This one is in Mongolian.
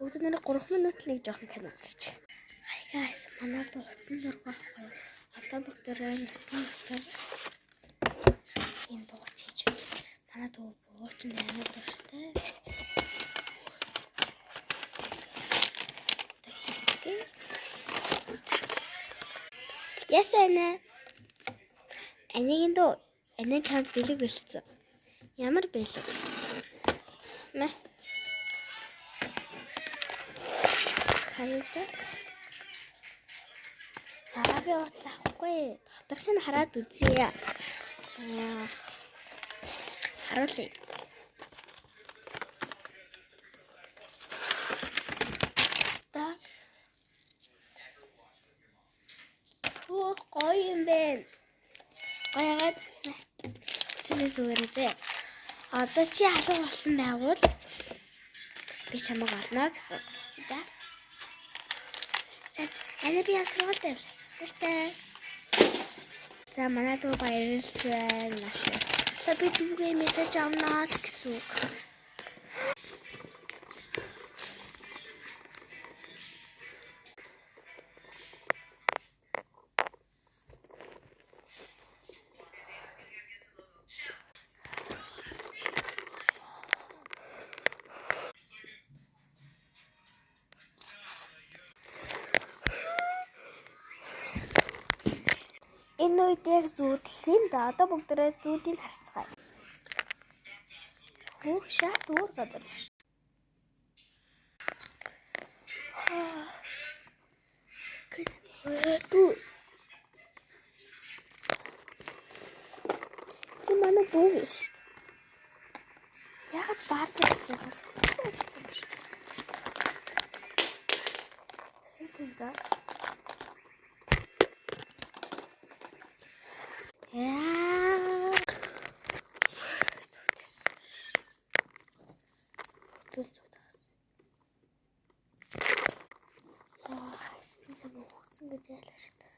Бүгд нэр 3 минут л нэг жоохон кино үзчих. Hi guys, манай дуу утсан дургаа байхгүй. Одоо бүгдээрээ утсан дотор энэ дуу чийж. Манай дуу буучин амар дуртай. Yes Анна. Анигийн дуу Анна чамд бэлэг бэлдсэн. Ямар бэлэг? Мэ. Хараад. Яа би уцахгүй. Доторхыг хараад үзье. Харуулъя. Та. Оо гоё юм бэ. Гойгаад чиний зүгээрээ. Одоо чи алга болсон байгуул би чамайг олно гэсэн. За. Ана би авчрал тавьлаа. Баяртай. За манай дүү баярлж байна. Та би дүүгээ мэдэж авнаа л гэсэн үг. Энэ үед яг зүүдэлсэн да. Одоо бүгдээрээ зүүдийг харцгаая. Хөөх шат өөр газар биш. Ти манай дүү биш. Яг баар гэсэн юм шүү. Тэнд Яа, 진짜 뭐 걱정 되지 않으시다.